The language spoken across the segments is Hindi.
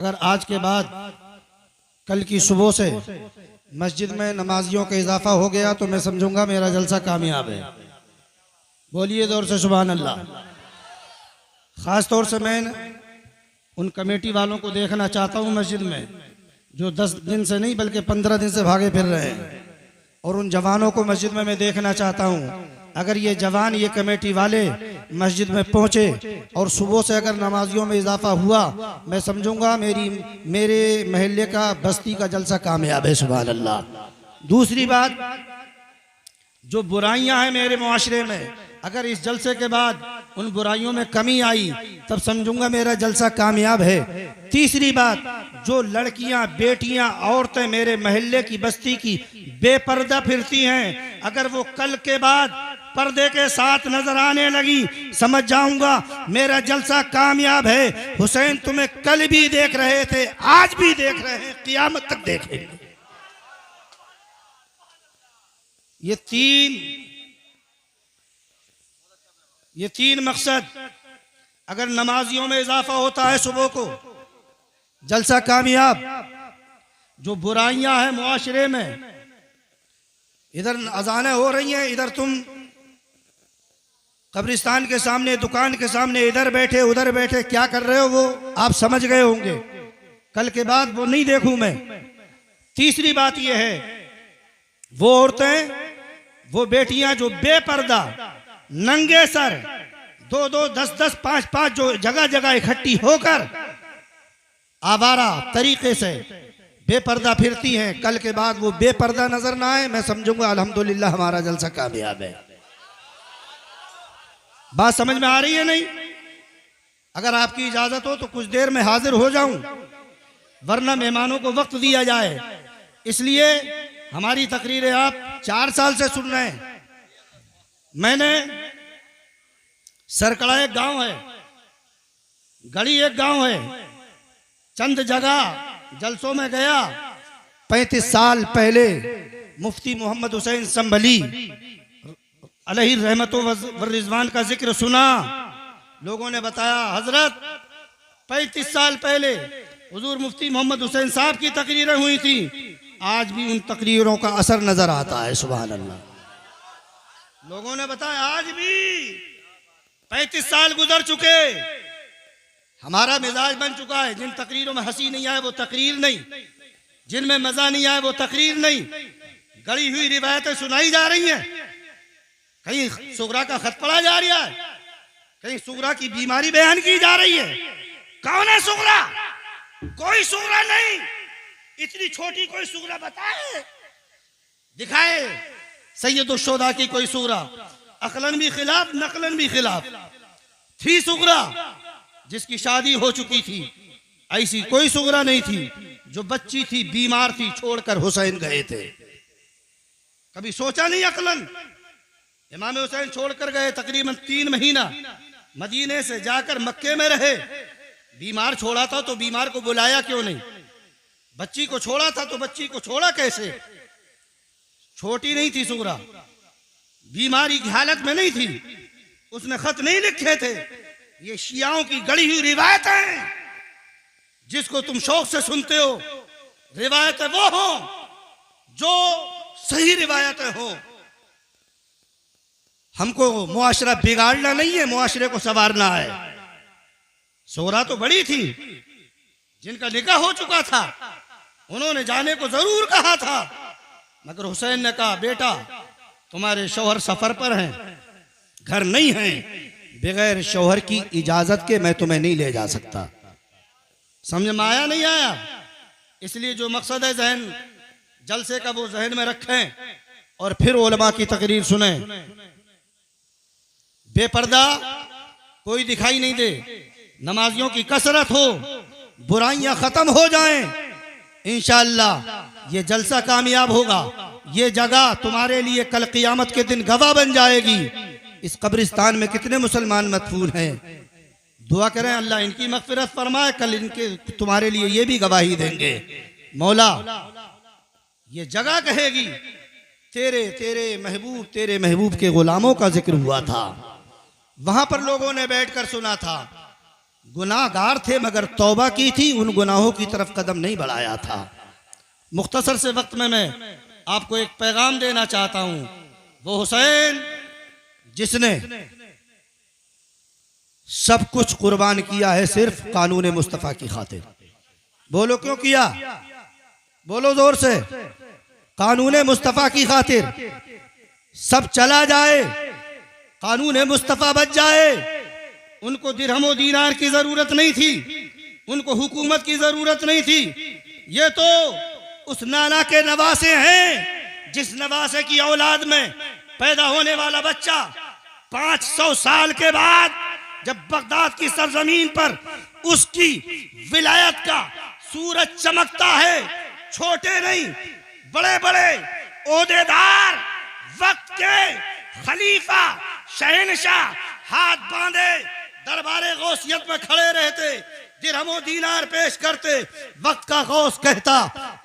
अगर आज के बाद कल की सुबह से मस्जिद में नमाजियों का इजाफा हो गया तो मैं समझूंगा मेरा जलसा कामयाब है। बोलिए जोर से सुभान अल्लाह। ख़ास तौर से मैं उन कमेटी वालों को देखना चाहता हूँ मस्जिद में जो 10 दिन से नहीं बल्कि 15 दिन से भागे फिर रहे हैं, और उन जवानों को मस्जिद में मैं देखना चाहता हूँ। अगर ये जवान, ये कमेटी वाले मस्जिद में पहुँचे और सुबह से अगर नमाजियों में इजाफा हुआ, मैं समझूंगा मेरे महल्ले का, बस्ती का जलसा कामयाब है। सुभान अल्लाह। दूसरी बात, जो बुराइयां हैं मेरे मुआशरे में, अगर इस जलसे के बाद उन बुराइयों में कमी आई तब समझूंगा मेरा जलसा कामयाब है। तीसरी बात, जो लड़कियां, बेटियां, औरतें मेरे महल्ले की, बस्ती की बेपर्दा फिरती हैं, अगर वो कल के बाद पर्दे के साथ नजर आने लगी, समझ जाऊंगा मेरा जलसा कामयाब है। हुसैन तुम्हें कल भी देख रहे थे, आज भी देख रहे हैं, क़यामत तक देखेंगे। ये तीन मकसद, अगर नमाजियों में इजाफा होता है सुबह को, जलसा कामयाब। जो बुराइयां हैं मुआशरे में, इधर अजानें हो रही हैं, इधर तुम कब्रिस्तान के सामने, दुकान के सामने, इधर बैठे उधर बैठे क्या कर रहे हो, वो आप समझ गए होंगे। कल के बाद वो नहीं देखूं मैं। तीसरी बात यह है, वो औरतें, वो बेटियां जो बेपर्दा, नंगे सर, 2-2, 10-10, 5-5 जो जगह जगह इकट्ठी होकर आवारा तरीके से बेपर्दा फिरती हैं, कल के बाद वो बेपर्दा नजर ना आए, मैं समझूंगा अल्हम्दुलिल्लाह हमारा जलसा कामयाब है। बात समझ में आ रही है नहीं? अगर आपकी इजाजत हो तो कुछ देर में हाजिर हो जाऊं, वरना मेहमानों को वक्त दिया जाए। इसलिए हमारी तकरीरें आप 4 साल से सुन रहे हैं। मैंने सरकड़ा एक गांव है, गढ़ी एक गांव है, चंद जगह जलसों में गया। 35 साल पहले मुफ्ती मोहम्मद हुसैन संभली अलैहि रहमतो व रिजवान का जिक्र सुना। लोगों ने बताया, हजरत 35 साल पहले हुजूर मुफ्ती मोहम्मद हुसैन साहब की तकरीरें हुई थी, आज भी उन तकरीरों का असर नजर आता है। सुभान अल्लाह। लोगों ने बताया, आज भी 35 साल गुजर चुके, हमारा मिजाज बन चुका है। जिन तकरीरों में हंसी नहीं आए वो तकरीर नहीं, जिनमें मजा नहीं आए वो तकरीर नहीं। गढ़ी हुई रिवायतें सुनाई जा रही हैं, कहीं सुगरा का खत पढ़ा जा रहा है, कहीं सुगरा की बीमारी बयान की जा रही है। कौन है सुगरा? कोई सुगरा नहीं। इतनी छोटी कोई सुगरा बताए, दिखाए सैयदुश्शोदा की कोई सुगरा, अकलन भी खिलाफ, नकलन भी खिलाफ थी सुगरा जिसकी शादी हो चुकी थी। ऐसी कोई सुगरा नहीं थी जो बच्ची थी, बीमार थी, छोड़कर हुसैन गए थे। कभी सोचा नहीं अकलन? इमाम हुसैन छोड़कर गए, तकरीबन 3 महीना मदीने से जाकर मक्के में रहे। बीमार छोड़ा था तो बीमार को बुलाया क्यों नहीं? बच्ची को छोड़ा था तो बच्ची को छोड़ा कैसे? छोटी नहीं थी सुगरा, बीमारी की हालत में नहीं थी, उसने खत नहीं लिखे थे। ये शियाओं की गढ़ी हुई रिवायत है, जिसको तुम शौक से सुनते हो। रिवायतें वो हो जो सही रिवायतें हो। हमको मुआशरा बिगाड़ना नहीं है, मुआशरे को संवारना है। सोरा तो बड़ी थी, जिनका निकाह हो चुका था, उन्होंने जाने को जरूर कहा था, मगर हुसैन ने कहा, बेटा तुम्हारे शौहर सफर पर हैं, घर नहीं हैं, बगैर शौहर की इजाजत के मैं तुम्हें नहीं ले जा सकता। समझ में आया नहीं आया? इसलिए जो मकसद है जहन जलसे का, वो जहन में रखें और फिर उलमा की तकरीर सुने। बेपर्दा कोई दिखाई नहीं दे, नमाजियों की कसरत हो, बुराइयां खत्म हो जाएं, इंशाअल्लाह ये जलसा कामयाब होगा। ये जगह तुम्हारे लिए कल क़यामत के दिन गवाह बन जाएगी। इस कब्रिस्तान में कितने मुसलमान मदफून हैं, दुआ करें अल्लाह इनकी मग़फ़िरत फरमाए, कल इनके तुम्हारे लिए ये भी गवाही देंगे। मौला ये जगह कहेगी, तेरे महबूब के गुलामों का जिक्र हुआ था, वहां पर लोगों ने बैठकर सुना था। गुनाहगार थे मगर तौबा की थी, उन गुनाहों की तरफ कदम नहीं बढ़ाया था। मुख्तसर से वक्त में मैं आपको एक पैगाम देना चाहता हूं। वो हुसैन जिसने सब कुछ कुर्बान किया है सिर्फ कानून मुस्तफ़ा की खातिर। बोलो क्यों किया? बोलो जोर से। कानून मुस्तफ़ा की खातिर सब चला जाए, कानून मुस्तफ़ा बच जाए। उनको दिरहमो दीनार की जरूरत नहीं थी, उनको हुकूमत की जरूरत नहीं थी। ये तो उस नाना के नवासे हैं जिस नवासे की औलाद में पैदा होने वाला बच्चा 500 साल के बाद जब बगदाद की सरजमीन पर उसकी विलायत का सूरज चमकता है, छोटे नहीं बड़े बड़े ओहदेदार वक्त के खलीफा शहनशाह हाथ बांधे दरबारे गौसियत में खड़े रहते, दिरहमो दीनार पेश करते। वक्त का गौस कहता,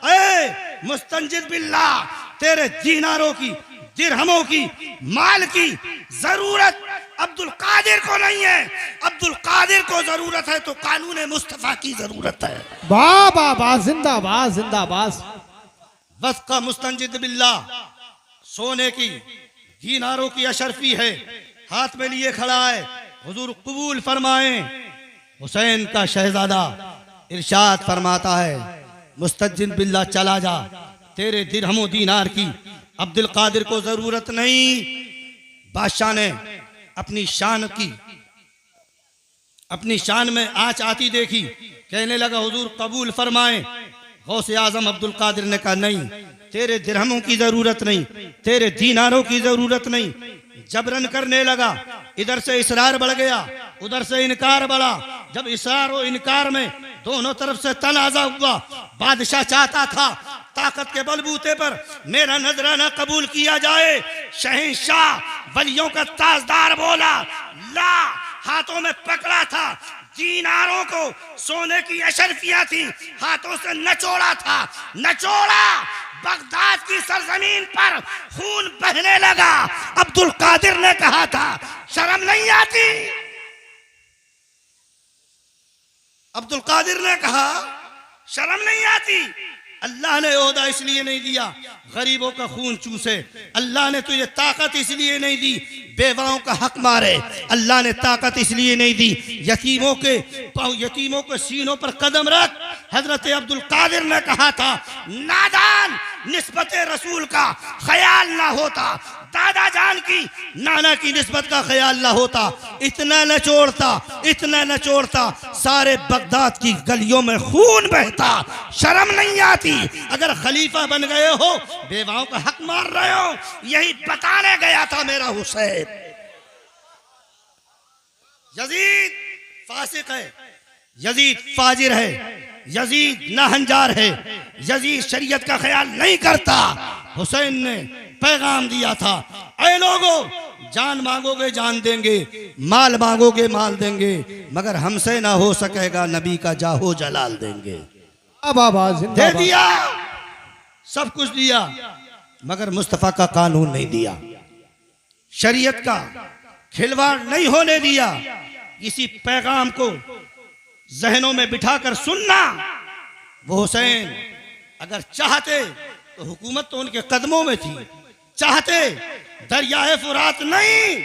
ए मुस्तंजिद बिल्लाह, तेरे दीनारों की दिरहमों की माल की जरूरत अब्दुल कादिर को नहीं है। अब्दुल कादिर को जरूरत है तो कानून मुस्तफा की जरूरत है। वाह वाह वाह, जिंदाबाद जिंदाबाद। वक्त का मुस्तंजिद बिल्लाह सोने की दीनारों की अशरफी है, हाथ में लिए खड़ा है। हुजूर कबूल फरमाएं। हुसैन का शहजादा इरशाद फरमाता है, मुस्तंजिद बिल्लाह चला जा, तेरे दिरहमो दीनार की अब्दुल कादिर को जरूरत नहीं। बादशाह ने अपनी शान में आंच आती देखी, कहने लगा हुजूर कबूल फरमाएं। गौसे आजम अब्दुल कादिर ने कहा नहीं, तेरे दिरहमों की जरूरत नहीं, तेरे दीनारों की जरूरत नहीं। जबरन करने लगा, इधर से इसरार बढ़ गया, उधर से इनकार बढ़ा। जब इसरार और इनकार में दोनों तरफ से तनाजा हुआ, बादशाह चाहता था ताकत के बलबूते पर मेरा नजराना कबूल किया जाए। शहंशाह वलियों का ताजदार बोला, ला। हाथों में पकड़ा था दीनारों को, सोने की अशरफियां थी, हाथों से नचोड़ा था, नचोड़ा। बगदाद की सरजमीन पर खून बहने लगा। अब्दुल कादिर ने कहा था, शर्म नहीं आती? अब्दुल कादिर ने कहा, शर्म नहीं आती? अल्लाह ने ओहदा इसलिए नहीं दिया गरीबों का खून चूसे, अल्लाह ने तुझे ताकत इसलिए नहीं दी बेवाओं का हक मारे, अल्लाह ने ताकत इसलिए नहीं दी यतीमों के सीनों पर कदम रख। हजरत अब्दुल कादिर ने कहा था, नादान निस्बत रसूल का ख्याल ना होता, दादा जान की नाना की निस्बत का ख्याल ना होता, इतना न छोड़ता सारे बगदाद की गलियों में खून बहता। शर्म नहीं आती? अगर खलीफा बन गए हो, बेवाओं का हक मार रहे हो। यही बताने गया था मेरा हुसैन। यजीद फासिक है, यजीद फाजिर है, यजीद नाहंजार है, यजीद शरीयत का ख्याल नहीं करता। हुसैन ने पैगाम दिया था, ऐ लोगों, जान मांगोगे जान देंगे, माल मांगोगे माल देंगे, मगर हमसे ना हो सकेगा नबी का जाहो जलाल देंगे। दे दिया, सब कुछ दिया, मगर मुस्तफा का कानून नहीं दिया, शरीयत का खिलवाड़ नहीं होने दिया। इसी पैगाम को जहनों में बिठाकर सुनना। वो हुसैन अगर चाहते तो हुकूमत तो उनके कदमों में थी, चाहते दरियाए फुरात नहीं,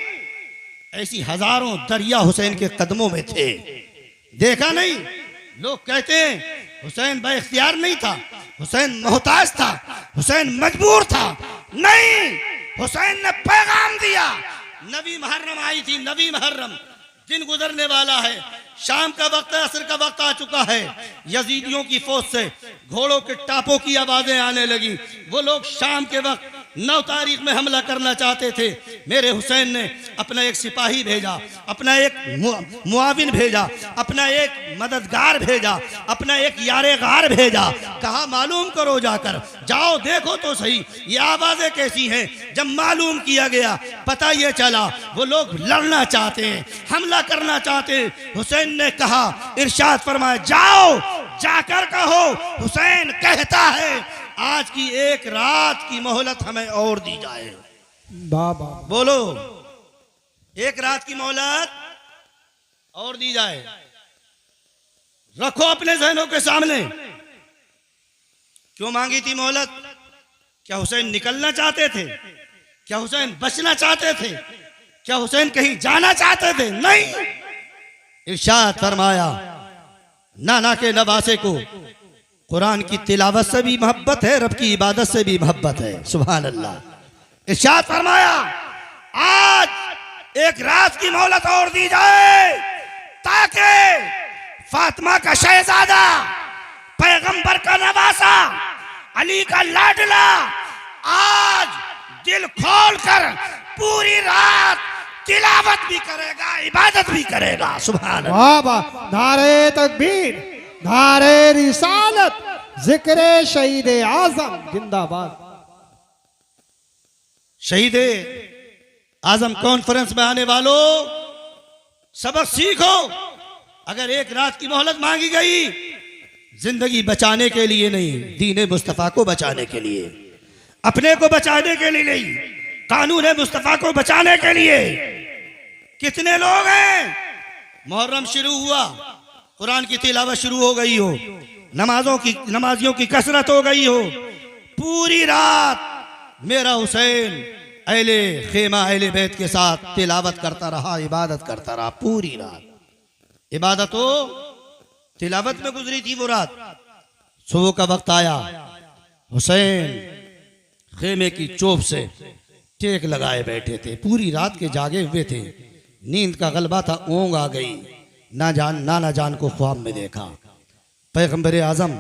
ऐसी हजारों दरिया हुसैन के कदमों में थे। देखा नहीं? लोग कहते हैं हुसैन बेइख्तियार नहीं था, हुसैन मोहताज था, हुसैन मजबूर था। नहीं, हुसैन ने पैगाम दिया। नबी मुहर्रम आई थी, नबी मुहर्रम, दिन गुजरने वाला है, शाम का वक्त है, असर का वक्त आ चुका है। यजीदियों की फौज से घोड़ों के टापों की आवाजें आने लगी। वो लोग शाम के वक्त 9 तारीख में हमला करना चाहते थे। मेरे हुसैन ने अपना एक सिपाही भेजा, अपना एक मुआविन भेजा, अपना एक मददगार भेजा, अपना एक यारे गार भेजा। कहा मालूम करो, जाकर जाओ देखो तो सही ये आवाजें कैसी हैं। जब मालूम किया गया, पता ये चला वो लोग लड़ना चाहते हैं, हमला करना चाहते हैं। हुसैन ने कहा, इरशाद फरमाया, जाओ जाकर कहो हुसैन कहता है आज की एक रात की मोहलत हमें और दी जाए। बाबा बोलो, एक रात की मोहलत और दी जाए। रखो अपने जहनों के सामने। क्यों मांगी थी मोहलत? क्या हुसैन निकलना चाहते थे? क्या हुसैन बचना चाहते थे? क्या हुसैन कहीं जाना चाहते थे? नहीं। इरशाद फरमाया, नाना के नवासे को कुरान की तिलावत से भी मोहब्बत है, रब की इबादत से भी मोहब्बत है। सुभान अल्लाह। इरशाद फरमाया, आज एक रात की मोहलत और दी जाए ताकि फातिमा का शहजादा, पैगंबर का नवासा, अली का लाडला आज दिल खोल कर पूरी रात तिलावत भी करेगा, इबादत भी करेगा। सुभान अल्लाह। वाह वाह, नारे तकबीर, नारे रिसालत, जिक्र शहीद आजम जिंदाबाद। शहीद आजम कॉन्फ्रेंस में आने वालों, सबक सीखो। अगर एक रात की मोहलत मांगी गई, जिंदगी बचाने के लिए नहीं, दीन मुस्तफा को बचाने के लिए, अपने को बचाने के लिए नहीं, कानून मुस्तफा को बचाने के लिए। कितने लोग हैं, मुहर्रम शुरू हुआ, कुरान की तिलावत शुरू हो गई हो, नमाजियों की कसरत हो गई हो, पूरी रात मेरा हुसैन अहले खेमा अहले बैत के साथ तिलावत करता रहा, इबादत करता रहा। पूरी रात इबादत हो, तिलावत में गुजरी थी वो रात। सुबह का वक्त आया, हुसैन खेमे की चोप से टेक लगाए बैठे थे, पूरी रात के जागे हुए थे। नींद का गलबा था, ऊँग आ गई। नाना जान को ख्वाब में देखा, पैगंबर आजम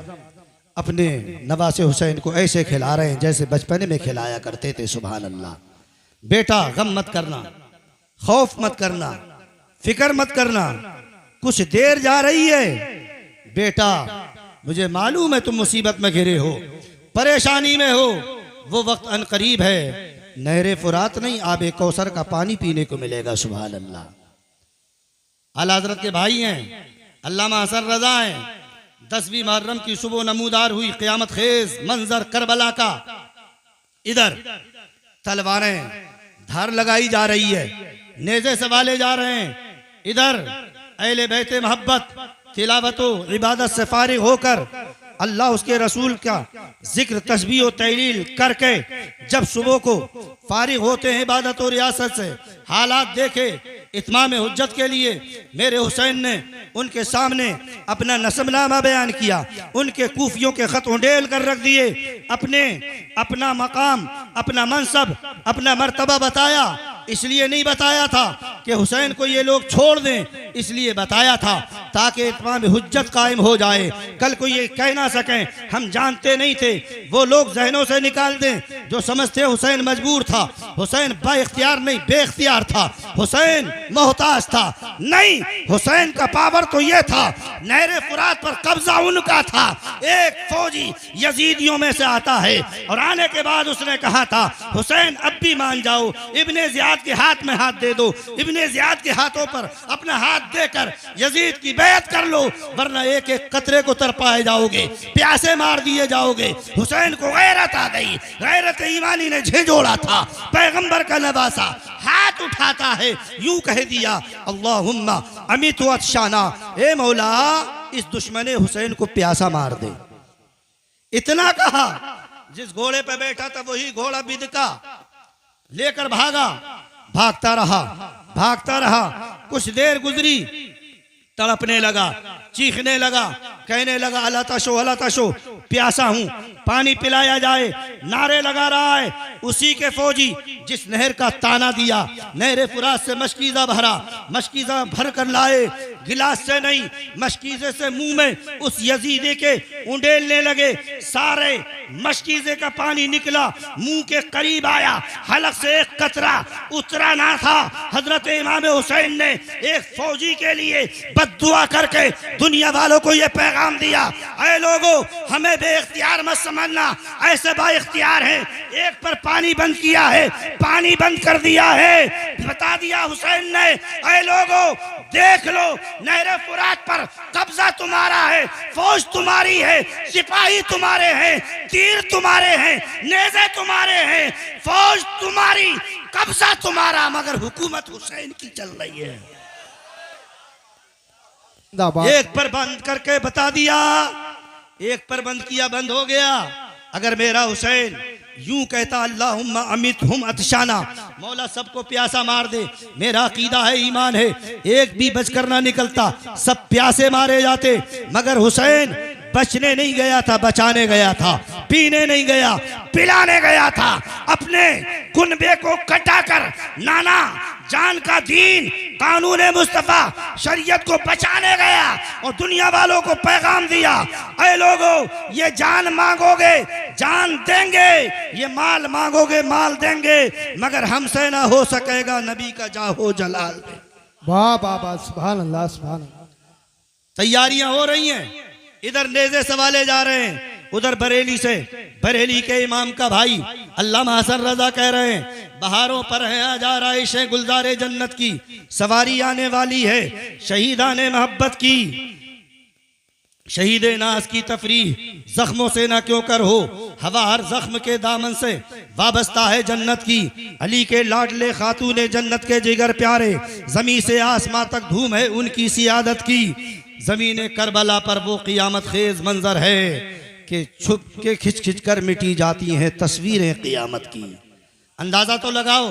अपने नवासे हुसैन को ऐसे खिला रहे हैं जैसे बचपन में खिलाया करते थे। सुभान अल्लाह। बेटा गम मत करना, खौफ मत करना, फिक्र मत करना, कुछ देर जा रही है। बेटा मुझे मालूम है तुम मुसीबत में घिरे हो, परेशानी में हो, वो वक्त अनकरीब है। नहरे फुरात नहीं, आबे कौसर का पानी पीने को मिलेगा। सुभान अल्लाह। आला हज़रत के भाई हैं, अल्लामा हसन रजा हैं। 10वीं मुहर्रम की सुबह नमूदार हुई क़यामत खेज मंजर करबला का। इधर तलवारें धार लगाई जा रही है, नेज़े से वाले जा रहे हैं। इधर अहले बैते मोहब्बत तिलावतो इबादत से फारिग होकर अल्लाह उसके रसूल का जिक्र तस्बीह और तहलील करके जब सुबह को फारिग होते हैं इबादत और रियासत से, हालात देखे इत्माम हुज्जत के लिए मेरे हुसैन ने उनके सामने अपना नस्बनामा बयान किया, उनके कूफियों के खत उंडेल कर रख दिए, अपना मकाम, अपना मनसब, अपना मर्तबा बताया। इसलिए नहीं बताया था कि हुसैन को ये लोग छोड़ दें, इसलिए बताया था ताकि इत्माम हुज्जत कायम हो जाए। कल को ये कह ना सकें हम जानते नहीं थे, वो लोग जहनों से निकाल दें जो समझते हुसैन मजबूर था। हुसैन बाइख्तियार नहीं बेख्तियार था, हुसैन मोहताज था। नहीं, हुसैन का पावर तो ये था, नहरे फुरात पर कब्जा उनका था। एक फौजी यजीदियों में से आता है और आने के बाद उसने कहा था हुसैन अब भी मान जाओ, इब्ने ज़ियाद के हाथ में हाथ दे दो, इब्ने ज़ियाद के हाथों पर अपना हाथ देकर यजीद की बैत कर लो, वरना एक एक कतरे को तरपाए जाओगे, प्यासे मार दिए जाओगे। हुसैन को गैरत आ गई, गैरत ईमानी ने झिझोड़ा था। पैगंबर का नवासा हाथ उठाता है, यूं कह दिया अल्लाहुम्मा अमित अतशाना, ए मौला इस दुश्मन हुसैन को प्यासा मार दे। इतना कहा, जिस घोड़े पे बैठा था वही घोड़ा बिदका लेकर भागा। भागता रहा, कुछ देर गुजरी, तड़पने लगा, चीखने लगा, कहने लगा अल्लाह ताशो प्यासा हूं, पानी पिलाया जाए। नारे लगा रहा है। उसी के फौजी जिस नहर का ताना दिया, नहर फुरात से मशकीज़ा भरा, मशकीज़ा भर कर लाए, गिलास से नहीं मशकीज़े से मुंह में उस यजीदी के उंडेलने लगे। सारे मशकीज़े का पानी निकला, मुंह के करीब आया, हलक से एक कतरा उतरा ना था। हजरत इमाम हुसैन ने एक फौजी के लिए बद्दुआ करके दुनिया वालों को यह पैगाम दिया, ऐ लोगों हमें बेइख्तियार मत समझना, ऐसे बाइख्तियार हैं। एक पर पानी बंद किया है, पानी बंद कर दिया है, बता दिया हुसैन ने, ऐ लोगों देख लो नहरे फुरात पर कब्जा तुम्हारा है, फौज तुम्हारी है, सिपाही तुम्हारे हैं, तीर तुम्हारे हैं, नेज़े तुम्हारे हैं, फौज तुम्हारी, कब्जा तुम्हारा, मगर हुकूमत हुसैन की चल रही है। जिंदाबाद। एक पर बंद करके बता दिया, एक पर बंद किया, बंद हो गया। अगर मेरा हुसैन यूं कहता अल्लाहुम्मा अमित हम अतशाना, मौला सबको प्यासा मार दे, मेरा अकीदा है, ईमान है, एक भी बचकर ना निकलता, सब प्यासे मारे जाते। मगर हुसैन बचने नहीं गया था, बचाने गया था। पीने नहीं गया, पिलाने गया था। अपने कुनबे को कटाकर नाना जान का दीन, कानून मुस्तफा, शरीयत को बचाने गया और दुनिया वालों को पैगाम दिया, ऐ लोगों, ये जान मांगोगे जान देंगे, ये माल मांगोगे माल देंगे, मगर हमसे ना हो सकेगा नबी का जाहो जलाल। वाह वाह वाह, सुभान अल्लाह सुभान अल्लाह। तैयारियां हो रही हैं, इधर नेज़े सवाले जा रहे हैं, उधर बरेली से बरेली के इमाम का भाई अल्लामा हसन रजा कह रहे हैं बहारों पर है हजार आइशे गुलजारे जन्नत की, सवारी आने वाली है शहीदाने मोहब्बत की, शहीद नास की तफरीह जख्मों से ना क्यों कर हो, हवा हर जख्म के दामन से वाबस्ता है जन्नत की, अली के लाडले खातूने जन्नत के जिगर प्यारे, जमी से आसमां तक धूम है उनकी सियादत की, जमीन करबला पर वो क़ियामत खेज मंजर है कि छुप के खिंच खिंच कर मिटी जाती हैं तस्वीरें क़ियामत की। अंदाजा तो लगाओ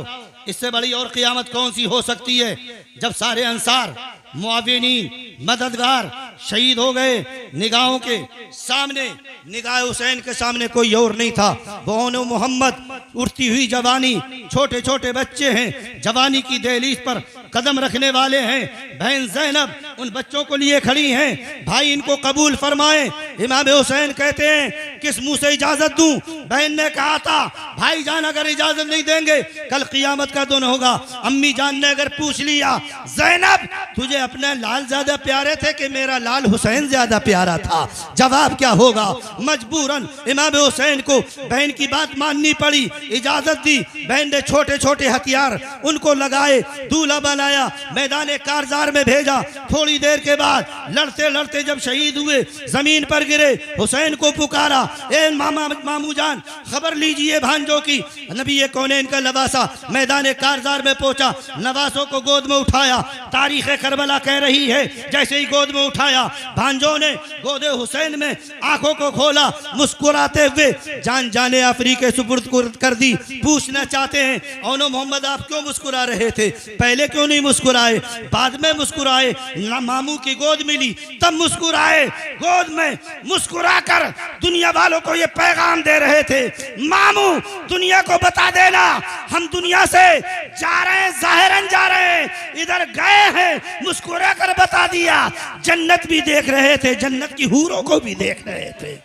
इससे बड़ी और क़ियामत कौन सी हो सकती है, जब सारे अंसार मुआविनीन मददगार शहीद हो गए, निगाहों के सामने, निगाह हुसैन के सामने कोई और नहीं था। बहनो मोहम्मद उठती हुई जवानी, छोटे छोटे बच्चे हैं, जवानी की दहलीज पर कदम रखने वाले हैं, बहन ज़ैनब उन बच्चों को लिए खड़ी हैं, भाई इनको कबूल फरमाएं। इमाम हुसैन कहते हैं किस मुंह से इजाजत दूं, बहन ने कहा था भाई जान अगर इजाजत नहीं देंगे कल क़ियामत का दिन होगा। अम्मी जान ने अगर पूछ लिया ज़ैनब तुझे अपने लाल ज्यादा प्यारे थे कि मेरा लाल हुसैन ज्यादा प्यारा था, जवाब क्या होगा। मजबूरन इमाम हुसैन को बहन की बात माननी पड़ी, इजाजत दी, बहन ने छोटे छोटे हथियार उनको लगाए, दूल्हा बनाया, मैदान कारजार में भेजा। थोड़ी देर के बाद लड़ते लड़ते जब शहीद हुए, जमीन पर गिरे, हुसैन को पुकारा, ए मामा मामू जान खबर लीजिए भांजों की। नबी कौनैन का नवासा मैदान कारजार में पहुंचा, नवासों को गोद में उठाया। तारीख करबला कह रही है जैसे ही गोद में उठाया, भांजों ने गोदे हुसैन में आंखों को खोला, मुस्कुराते हुए जान जाने आफरी के सुपुर्द कर दी। पूछना चाहते हैं औनो मोहम्मद आप क्यों मुस्कुरा रहे थे, पहले क्यों नहीं मुस्कुराए, बाद में मुस्कुराए, मामू की गोद मिली तब मुस्कुराए। गोद में मुस्कुरा कर दुनिया वालों को ये पैगाम दे रहे थे, मामू दुनिया को बता देना हम दुनिया से जा रहे हैं, जाहिरन जा रहे हैं, इधर गए हैं, मुस्कुरा कर बता दिया। जन्नत भी देख रहे थे, जन्नत की हूरों को भी देख रहे थे।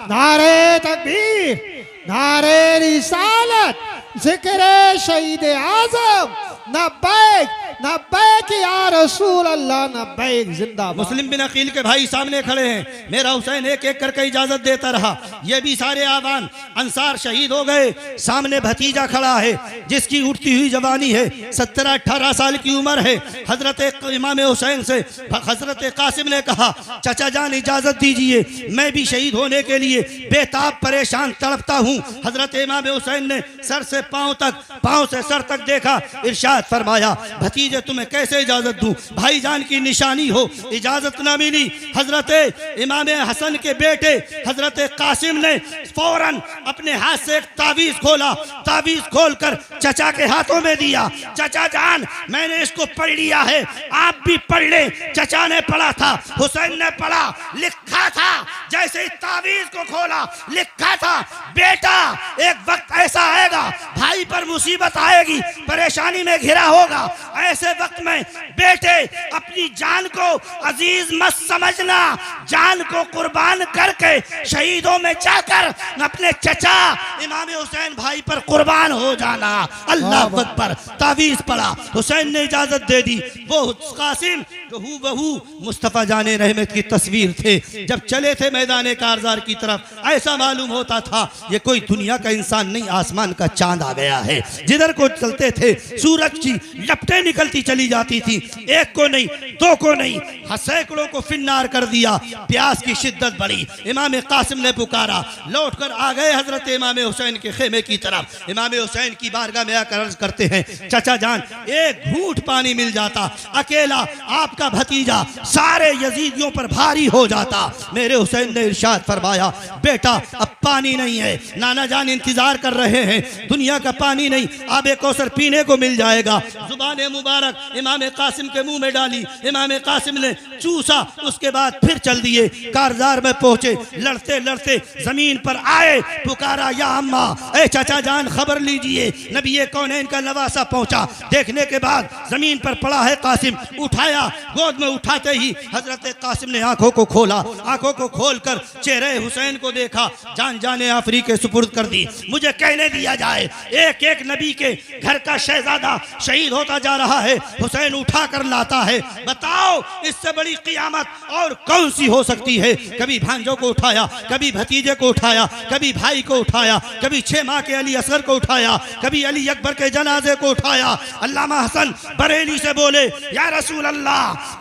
नारे तकबीर, नारे रिसालत, जिक्र शहीद आजम, नब्बैक नब्बैक या रसूल अल्लाह नब्बैक, जिंदाबाद। मुस्लिम बिन अकील के भाई सामने खड़े हैं, मेरा हुसैन एक एक करके इजाजत देता रहा, ये भी सारे आवान अंसार शहीद हो गए। सामने भतीजा खड़ा है जिसकी उठती हुई जवानी है, 17-18 साल की उम्र है। हजरत इमाम हुसैन से हजरत कासिम ने कहा चाचा जान इजाजत दीजिए, मैं भी शहीद होने के लिए बेताब परेशान तड़पता हूँ। हजरत इमाम हुसैन ने सर से पांव तक, पांव से सर तक देखा, इरशाद फरमाया भतीजे तुम्हें कैसे इजाजत दूं, भाईजान की निशानी हो, इजाजत ना मिली। हजरत इमाम हसन के बेटे हजरत कासिम ने फौरन अपने हाथ से एक तावीज खोला, तावीज खोलकर चचा के हाथों में दिया। चचा जान मैंने इसको पढ़ लिया है, आप भी पढ़ ले। चचा ने पढ़ा था, हुसैन ने पढ़ा, लिखा था, जैसे ही तावीज को खोला लिखा था बेटा एक वक्त ऐसा आएगा भाई पर मुसीबत आएगी, परेशानी में घिरा होगा, ऐसे वक्त में बेटे अपनी जान को अजीज मत समझना, जान को कुर्बान करके शहीदों में जाकर अपने चचा इमाम हुसैन भाई पर कुर्बान हो जाना। अल्लाह अकबर। तावीज पढ़ा, हुसैन ने इजाजत दे दी। वो कासिम हूबहू मुस्तफा जाने रहमत की तस्वीर थे। जब चले थे मैदान कारजार की तरफ, ऐसा मालूम होता था ये कोई दुनिया का इंसान नहीं, आसमान का चांद आ गया है। जिधर को चलते थे सूरज की लपटें निकलती चली जाती थी, एक को नहीं, दो को नहीं, सैकड़ों को फिन्नार कर दिया। प्यास की शिद्दत बढ़ी, इमाम कासिम ने पुकारा, लौटकर आ गए हजरत इमाम हुसैन के खेमे की तरफ। इमाम हुसैन की बारगाह में आकर अर्ज करते हैं, चाचा जान एक घूंट पानी मिल जाता, अकेला आपका भतीजा सारे यजीदियों पर भारी हो जाता। मेरे हुसैन ने इरशाद फरमाया, बेटा अब पानी नहीं है, नाना जान इंतजार कर रहे हैं, दुनिया का पानी नहीं, आबे कौसर पीने को मिल जाएगा। जुबान मुबारक इमाम कासिम के मुंह में डाली, इमाम कासिम ने चूसा, उसके बाद फिर चल दिए। कारजार में पहुंचे, लड़ते लड़ते जमीन पर आए, पुकारा या अम्मा, ए चाचा जान खबर लीजिए, नबी कौनैन का नवासा पहुंचा। देखने के बाद जमीन पर पड़ा है कासिम, उठाया, गोद में उठाते ही हजरत कासिम ने आंखों को खोला, आंखों को खोलकर चेहरे हुसैन को देखा, जान जाने आफरी के सुपुर्द कर दी। मुझे कहने दिया जाए, एक एक नबी के घर का शहजादा शहीद होता जा रहा है, हुसैन उठा कर लाता है। बताओ इससे बड़ी क़ियामत और कौन सी हो सकती है। कभी भांजों को उठाया, कभी भतीजे को उठाया, कभी भाई को उठाया, कभी 6 माह के अली असगर को उठाया, कभी अली अकबर के जनाजे को उठाया। अल्लामा हसन बरेली से बोले, या रसूल अल्लाह,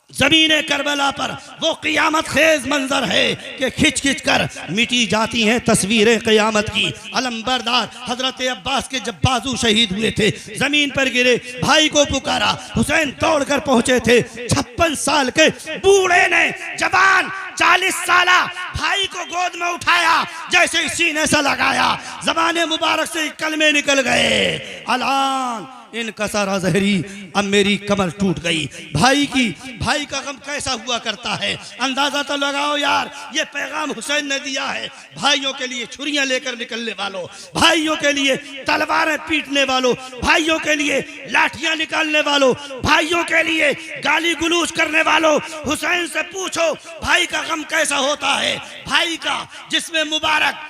जमीने करबला पर वो क़ियामत खेज मंजर है कि खिंच खिंच कर मिटी जाती हैं तस्वीरें क़ियामत की। अलमबरदार हजरत अब्बास के जब बाजू शहीद हुए थे, जमीन पर गिरे, भाई को पुकारा, हुसैन दौड़कर पहुंचे थे। 56 साल के बूढ़े ने जवान 40 साला भाई को गोद में उठाया, जैसे सीने से लगाया, ज़बान मुबारक से कलमे निकल गए, अलान इन कसरा जहरी, अब मेरी कमर टूट गई। भाई का गम कैसा हुआ करता है, अंदाजा तो लगाओ यार। ये पैगाम हुसैन ने दिया है भाइयों के लिए छुरियां लेकर निकलने वालों, भाइयों के लिए तलवारें पीटने वालों, भाइयों के लिए लाठियां निकालने वालों, भाइयों के लिए गाली गुलूज करने वालों। हुसैन से पूछो भाई का गम कैसा होता है, भाई का जिसमें मुबारक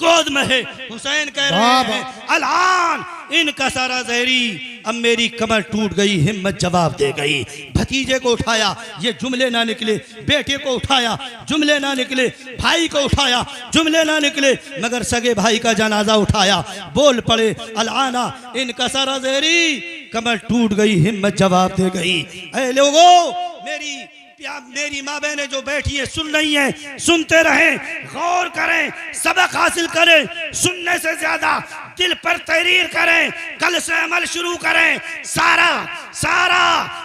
गोद में है। हुसैन कह रहे हैं, अलान इनका सारा जहरी, अब मेरी कमर टूट गई, हिम्मत जवाब दे गई। भतीजे को उठाया, ये जुमले ना निकले, बेटे को उठाया, जुमले ना निकले, भाई को उठाया, जुमले ना निकले, मगर सगे भाई का जनाजा उठाया, बोल पड़े, अलाना इनका सारा जहरी, कमर टूट गई, हिम्मत जवाब दे गई। ऐ लोगों, मेरी माँ बहनें जो बैठी है सुन रही हैं, सुनते रहें, गौर करें, सबक हासिल करें, सुनने से ज्यादा दिल पर तहरीर करें, कल से अमल शुरू करें। सारा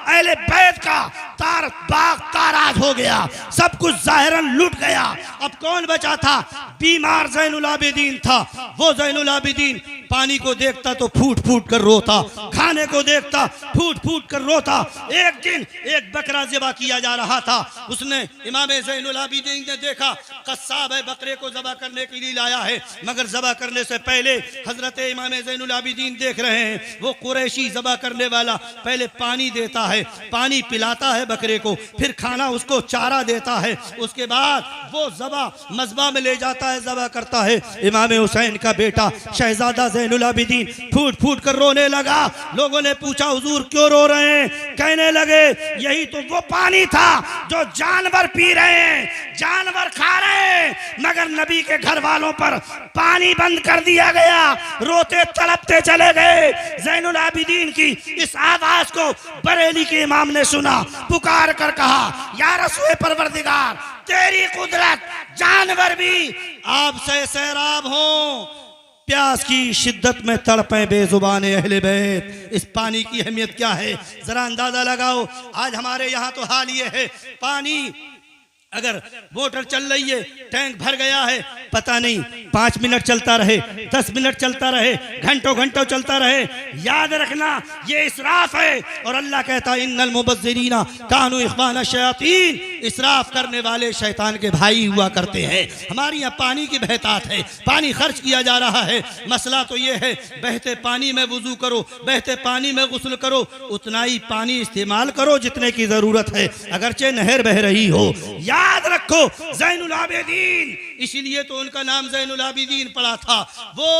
अहले बैत का बाग ताराज हो गया, सब कुछ जाहिरन लुट गया। अब कौन बचा था? बीमार ज़ैनुल आबिदीन था। वो ज़ैनुल आबिदीन पानी को देखता तो फूट फूट कर रोता, खाने को देखता फूट फूट कर रोता। एक दिन एक बकरा ज़िबा किया जा रहा था, उसने इमाम ज़ैनुल आबिदीन ने देखा कस्साब है, बकरे को ज़बा करने के लिए लाया है, मगर ज़बा करने से पहले हजरत इमाम ज़ैनुल आबिदीन देख रहे हैं, वो कुरैशी ज़बा करने वाला पहले पानी देता है, पानी पिलाता है बकरे को, फिर खाना उसको चारा देता है, उसके बाद वो ज़बा मज़बा में ले जाता है, ज़बा करता है। इमाम हुसैन का बेटा शहजादा ज़ैनुल आबिदीन फूट फूट कर रोने लगा। लोगों ने पूछा, हुजूर क्यों रो रहे हैं? कहने लगे, यही तो वो पानी था जो जानवर पी रहे हैं, जानवर खा रहे हैं, मगर नबी के घर वालों पर पानी बंद कर दिया गया। रोते तड़पते चले गए। ज़ैनुल आबिदीन की इस आवाज को बरेली के इमाम ने सुना, पुकार कर कहा, या रसूल परवरदिगार, तेरी कुदरत, जानवर भी आपसे सैराब हों, प्यास की शिद्दत में तड़पे बेजुबाने अहले बैत। इस पानी की अहमियत क्या है जरा अंदाजा लगाओ। आज हमारे यहाँ तो हाल ये है, पानी अगर मोटर चल रही है, टैंक भर गया है, पता नहीं 5 मिनट चलता रहे, 10 मिनट चलता रहे, घंटों घंटों चलता रहे, याद रखना ये इसराफ है। और अल्लाह कहता है, इन्नल मुबज़्ज़िरीना कानू इख्वाना शयातीन, इसराफ करने वाले शैतान के भाई हुआ करते हैं। हमारे यहाँ पानी की बहतात है, पानी खर्च किया जा रहा है। मसला तो ये है, बहते पानी में वुजू करो, बहते पानी में गुस्ल करो, उतना ही पानी इस्तेमाल करो जितने की जरूरत है, अगरचे नहर बह रही हो। याद रखो, ज़ैनुल आबिदीन, इसीलिए तो उनका नाम ज़ैनुल आबिदीन पड़ा था। वो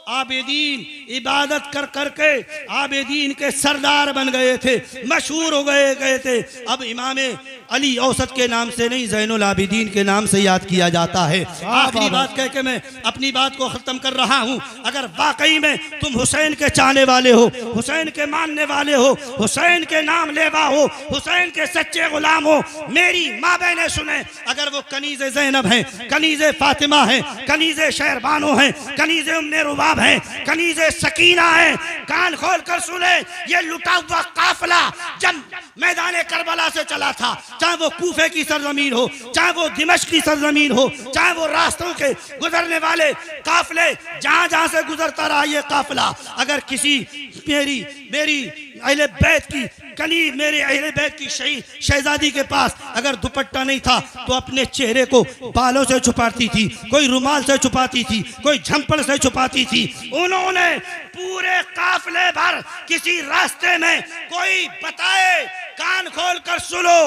आबिदीन इबादत कर करके आबिदीन के सरदार बन गए थे, मशहूर हो गए थे। अब इमाम अली औसत के नाम से नहीं, ज़ैनुल आबिदीन के नाम से याद किया जाता है। आखिरी बात कह के मैं अपनी बात को ख़त्म कर रहा हूँ। अगर वाकई में तुम हुसैन के चाहने वाले हो, हुसैन के मानने वाले हो, हुसैन के नाम लेवा हो, हुसैन के सच्चे गुलाम हो, मेरी माँ बहनें सुने, अगर वो कनीज़ ज़ैनब हैं, कनीज़ फातिमा हैं, कनीज़ शहरबानो हैं, कनीज़ उम्मे रुबाब हैं, कनीज़ सकीना हैं, कान खोल कर सुने, ये लुटा हुआ काफिला जब मैदान करबला से चला था, चाहे वो कूफे की सरजमीन हो, चाहे वो दिमश्क की सरजमीन हो, चाहे वो रास्तों के गुजरने वाले काफिले जहां जहां से गुजरता रहा ये काफिला, अगर किसी मेरी अहले बैत की मेरे अहले बैत की शहीद शहजादी के पास अगर दुपट्टा नहीं था तो अपने चेहरे को बालों से छुपाती थी, कोई रुमाल से छुपाती थी, कोई झंपड़ से छुपाती थी। उन्होंने पूरे काफिले भर किसी रास्ते में कोई बताए, कान खोल कर सुनो,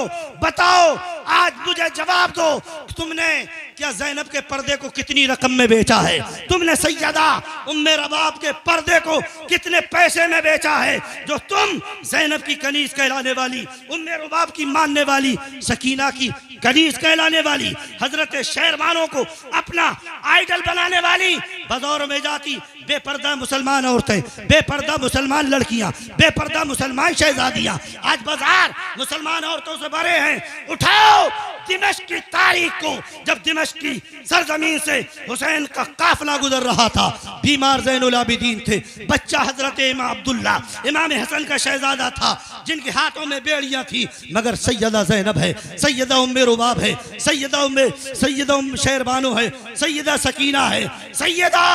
बताओ, आज मुझे जवाब दो, तुमने क्या ज़ैनब के पर्दे को कितनी रकम में बेचा है? तुमने सैयदा उम्मे रबाब के पर्दे को कितने पैसे में बेचा है? जो तुम ज़ैनब की कनीज कहलाने वाली, उम्मे रबाब की मानने वाली, सकीना की कनीज कहलाने वाली, हजरत शहरबानों को अपना आइडल बनाने वाली, बाजारों में जाती बेपर्दा मुसलमान औरतें, बेपर्दा मुसलमान लड़कियां, बेपर्दा मुसलमान शहजादियां, आज बाजार मुसलमान औरतों से भरे हैं। उठाओ दिमश्क की तारीख को, जब दिमश्क की सरजमीन से हुसैन का काफिला गुजर रहा था, बीमार ज़ैनुल आबिदीन थे, बच्चा हजरत इमाम अब्दुल्ला इमाम हसन का शहजादा था, जिनके हाथों में बेड़ियां थी, मगर सैयदा ज़ैनब है, सैयदा उम्मे रुबाब है, सैयदा उम्मे शहरबानो है, सैयदा सकीना है, सैयदा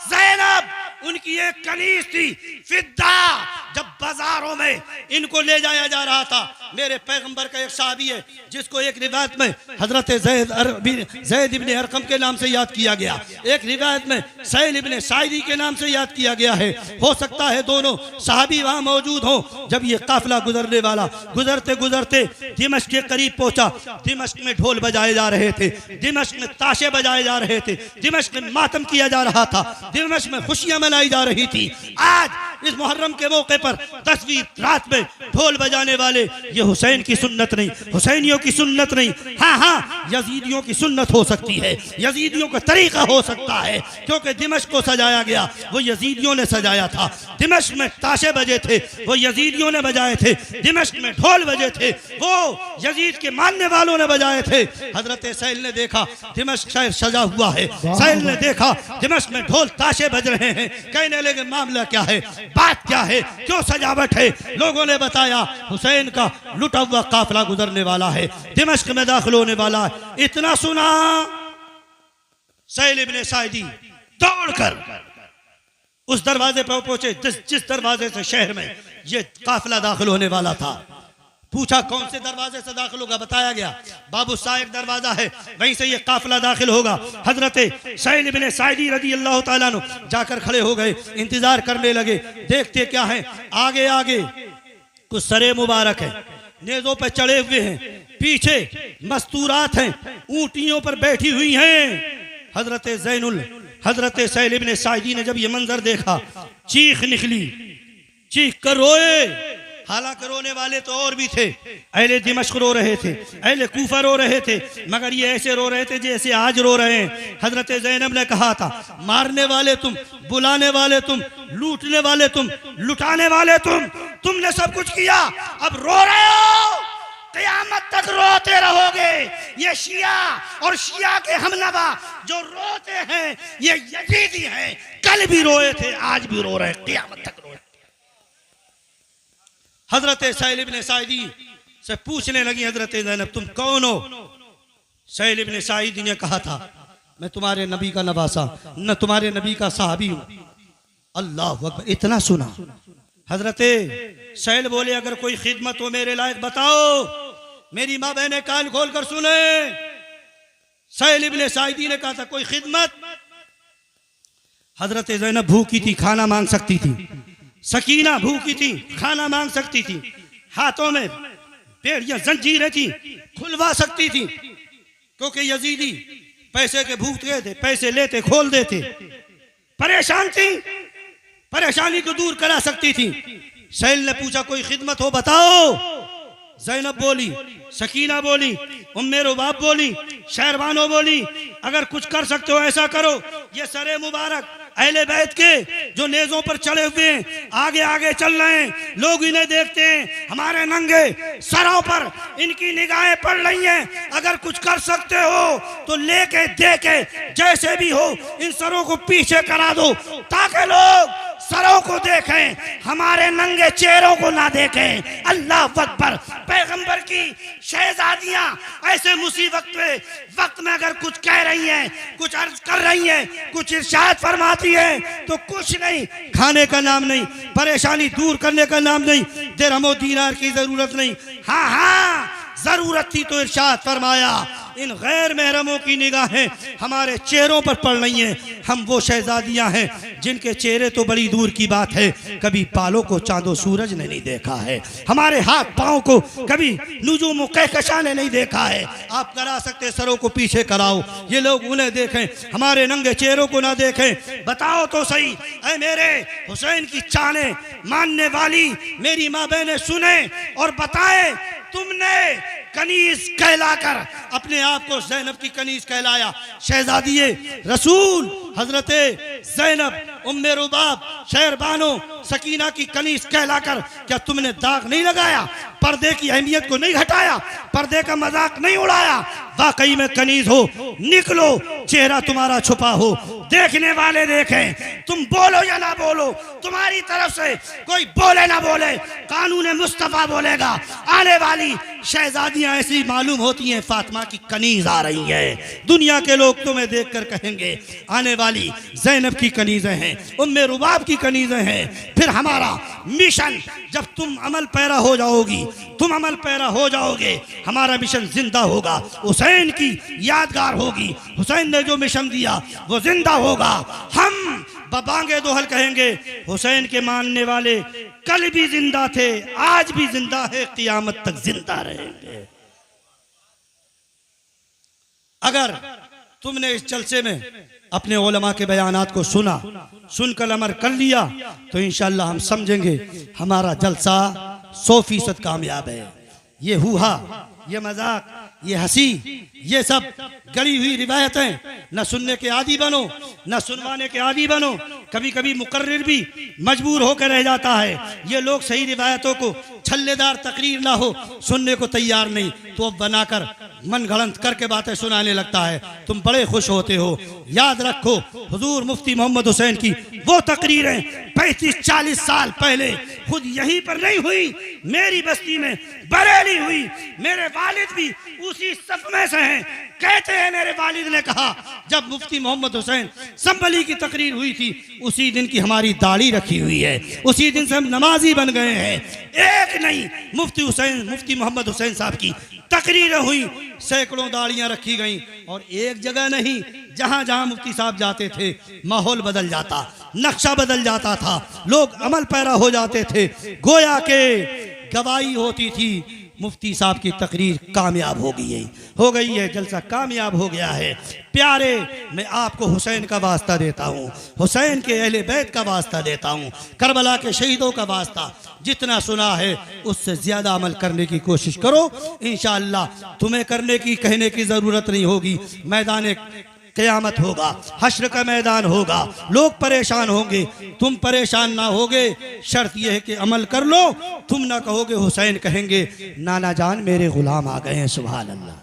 ज़ैनब उनकी एक कनीज थी फिद्दा। जब बाजारों में इनको ले जाया जा रहा था, मेरे पैगंबर का एक साहबी है जिसको एक रिवायत में हजरत ज़ैद इब्ने अरकम के नाम से याद किया गया, एक रिवायत में सैल इब्ने साइदी के नाम से याद किया गया है। हो सकता है दोनों साहबी वहां मौजूद हो। जब ये काफिला गुजरने वाला गुजरते गुजरते दिमश्क के करीब पहुंचा, दिमश्क में ढोल बजाए जा रहे थे, दिमश्क में ताशे बजाए जा रहे थे, दिमश्क में मातम किया जा रहा था, दिमश्क में खुशियां मनाई जा रही थी। आज इस मुहर्रम के मौके पर 10वीं रात में ढोल बजाने वाले, ये हुसैन की सुन्नत नहीं, हुसैनियों की सुन्नत नहीं। हाँ हाँ, यजीदियों की सुन्नत हो सकती है, यजीदियों का तरीका हो सकता है, क्योंकि दिमश्क को सजाया गया वो यजीदियों ने सजाया था। दिमश्क में ताशे बजे थे वो यजीदियों ने बजाए थे, दिमश्क में ढोल बजे थे वो यजीद के मानने वालों ने बजाए थे। हजरत सैल ने देखा दिमश्क शहर सजा हुआ है, सैल ने देखा दिमश्क में ढोल ताशे बज रहे हैं, कहने लगे मामला क्या है, बात क्या है, क्यों सजावट है? लोगों ने बताया हुसैन का लुटा हुआ काफिला गुजरने वाला है, दिमश्क में दाखिल होने वाला है। इतना सुना सैल इब्ने साइदी दौड़कर उस दरवाजे पर पहुंचे जिस दरवाजे से शहर में ये काफिला दाखिल होने वाला था। पूछा कौन से दरवाजे से दाखिल होगा, बताया गया बाबू साइक दरवाजा है, वहीं से ये काफिला दाखिल होगा। हजरत सैल इब्ने साइदी रज़ी अल्लाह ताला अन्हु जाकर खड़े हो गए, इंतजार करने लगे। देखते क्या है, आगे आगे कुछ सरे मुबारक है, नेज़ों पर चढ़े हुए हैं, पीछे मस्तूरात हैं, ऊंटियों पर बैठी हुई हैं। हजरत सैल इब्ने साइदी ने जब ये मंजर देखा, चीख निकली, चीख कर रोए। हालांकि रोने वाले तो और भी थे, अहले दिमश्क रो रहे थे, अहले कूफा रो रहे थे, मगर ये ऐसे रो रहे थे जैसे आज रो रहे हैं। हजरत ज़ैनब ने कहा था, मारने वाले तुम, बुलाने वाले तुम, लूटने वाले तुम, लुटाने वाले तुमने सब कुछ किया, अब रो रहे हो, क़यामत तक रोते रहोगे। ये शिया और शिया के हमनवा जो रोते हैं ये यजीदी हैं, कल भी रोए थे, आज भी रो रहे, क़यामत तक रोए। हजरत सैल इब्ने साइदी से पूछने लगी हजरत ज़ैनब, तुम कौन हो? सैल इब्ने साइदी ने कहा था, मैं तुम्हारे नबी का नवासा, न तुम्हारे नबी का साहबी हूं। अल्लाह अकबर। इतना सुना, हजरत सैल बोले, अगर कोई खिदमत हो मेरे लायक बताओ। मेरी माँ बहने कान खोल कर सुने, सैल इब्ने साइदी ने कहा था, कोई खिदमत? हजरत ज़ैनब भूखी थी, खाना मांग सकती थी, सकीना भूखी थी, खाना मांग सकती थी, हाथों में बेड़ियां जंजीरें थी, खुलवा सकती थी, क्योंकि यजीदी पैसे के भूख गए थे, पैसे लेते खोल देते, परेशान थी, परेशानी को दूर करा सकती थी। सैल ने पूछा कोई खिदमत हो बताओ। ज़ैनब बोली, सकीना बोली, उम्मे रुबाब बोली, शहरबानो बोली, अगर कुछ कर सकते हो ऐसा करो। ये सरे मुबारक अहले बैत के जो नेज़ों पर चढ़े हुए हैं, आगे आगे चल रहे हैं, लोग इन्हें देखते हैं, हमारे नंगे सरों पर इनकी निगाहें पड़ रही हैं। अगर कुछ कर सकते हो तो लेके देके जैसे भी हो इन सरों को पीछे करा दो, ताकि लोग सरों को देखें, हमारे नंगे चेहरों को ना देखें। अल्लाह अकबर। पैगंबर की शहजादियां ऐसे मुसीबत में वक्त में अगर कुछ कह रही हैं, कुछ अर्ज कर रही हैं, कुछ इरशाद फरमाती हैं, तो कुछ नहीं, खाने का नाम नहीं, परेशानी दूर करने का नाम नहीं, दिरहमो दीनार की जरूरत नहीं। हाँ हाँ जरूरत थी तो इरशाद फरमाया इन गैर महरमों की निगाहें हमारे चेहरों पर पड़ रही हैं। हम वो शहजादियां हैं जिनके चेहरे तो बड़ी दूर की बात है, कभी बालों को चांदो सूरज ने नहीं देखा है, हमारे हाथ पाँव को कभी नुजूम कहकशा ने नहीं देखा है। आप करा सकते सरों को पीछे कराओ, ये लोग उन्हें देखें, हमारे नंगे चेहरों को ना देखें। बताओ तो सही, ऐ मेरे हुसैन की चाहने मानने वाली मेरी माँ बहनें सुने और बताएं, तुमने कनीज कहलाकर अपने आप को ज़ैनब की कनीज कहलाया। शहजादिये रसूल हजरते ज़ैनब उम्मे रुबाब शहरबानो सकीना की कनीज कहलाकर क्या तुमने दाग नहीं लगाया, पर्दे की अहमियत को नहीं घटाया, पर्दे का मजाक नहीं उड़ाया? वाकई में कनीज हो, निकलो, चेहरा तुम्हारा छुपा हो, देखने वाले देखें, तुम बोलो या ना बोलो, तुम्हारी तरफ से कोई बोले ना बोले, कानून मुस्तफा बोलेगा। आने वाली शहजादियां ऐसी मालूम होती हैं फातिमा की कनीज आ रही है, दुनिया के लोग तुम्हें देखकर कहेंगे आने वाली ज़ैनब की कनीजें हैं, उम्मे रुबाब की कनीजें हैं। फिर हमारा मिशन, जब तुम अमल पैरा हो जाओगी, तुम अमल पैरा हो जाओगे, हमारा मिशन जिंदा होगा, हुसैन की यादगार होगी। हुसैन ने जो मिशन दिया वो जिंदा होगा। हम बबांगे दोहल कहेंगे हुसैन के मानने वाले कल भी जिंदा थे, आज भी जिंदा है, क़यामत तक जिंदा रहेंगे। अगर तुमने इस जलसे में अपने उलमा के बयानात को सुना, सुनकर अमल कर लिया, तो इंशाअल्लाह हम समझेंगे हमारा जलसा 100% कामयाब है। ये हुआ, ये मजाक, ये हंसी, ये सब गढ़ी हुई रिवायतें न सुनने के आदी बनो, न सुनवाने के आदी बनो। कभी कभी मुकर्रिर भी मजबूर होकर रह जाता है। ये लोग सही रिवायतों को छल्लेदार तकरीर ना हो, सुनने को तैयार नहीं, तो अब बनाकर मन गढ़ंत करके बातें सुनाने लगता है। तुम बड़े खुश होते हो। याद रखो, हुजूर मुफ्ती मोहम्मद हुसैन की वो तकरीरें 35-40 साल पहले खुद यहीं पर नहीं हुई, मेरी बस्ती में बरेली हुई। मेरे वालिद भी उसी सफ में से हैं। कहते हैं मेरे वालिद ने कहा जब मुफ्ती मोहम्मद हुसैन संभली की तकरीर हुई थी, उसी दिन की हमारी दाढ़ी रखी हुई है, उसी दिन से हम नमाजी बन गए हैं। एक नहीं, मुफ्ती मोहम्मद हुसैन साहब की तकरीरें हुई, सैकड़ों दाढ़ियां रखी गई, और एक जगह नहीं, जहां जहां मुफ्ती साहब जाते थे माहौल बदल जाता, नक्शा बदल जाता था, लोग अमल पैरा हो जाते थे। गोया के गवाही होती थी मुफ्ती साहब की तकरीर कामयाब हो गई है, जलसा कामयाब हो गया है। प्यारे, मैं आपको हुसैन का वास्ता देता हूँ, हुसैन के अहले बैत का वास्ता देता हूँ, करबला के शहीदों का वास्ता। जितना सुना है उससे ज़्यादा अमल करने की कोशिश करो, इंशाअल्लाह तुम्हें करने की कहने की ज़रूरत नहीं होगी। मैदान क़यामत होगा, हश्र का मैदान होगा, लोग परेशान होंगे, तुम परेशान ना होगे। शर्त यह है कि अमल कर लो, तुम ना कहोगे हुसैन, कहेंगे नाना जान मेरे गुलाम आ गए हैं, सुभान अल्लाह।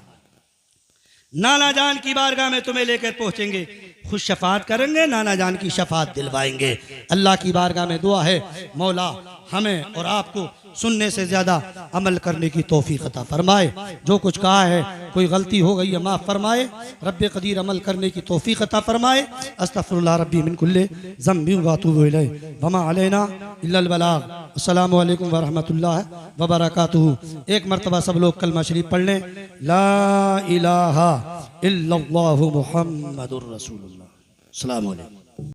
नाना जान की बारगाह में तुम्हें लेकर पहुंचेंगे, खुद शफात करेंगे, नाना जान की शफात दिलवाएंगे। अल्लाह की बारगाह में दुआ है, मौला हमें और आपको सुनने से ज़्यादा अमल करने की तौफीक अता फरमाए। जो कुछ कहा है कोई गलती हो गई है माफ़ फरमाए, रब्बे कदीर अमल करने की तौफीक अता फरमाए। अस्तगफिरुल्लाह रब्बी मिन कुल्ले ज़म्बि व अतूबु इलैहि वमा अलैना इल्लल बलाग। अस्सलामु अलैकुम व रहमतुल्लाहि व बरकातुहू। एक मरतबा सब लोग कलमा शरीफ पढ़ लें, ला इलाहा इल्लल्लाहु मुहम्मदुर रसूलुल्लाह। अस्सलामु अलैकुम।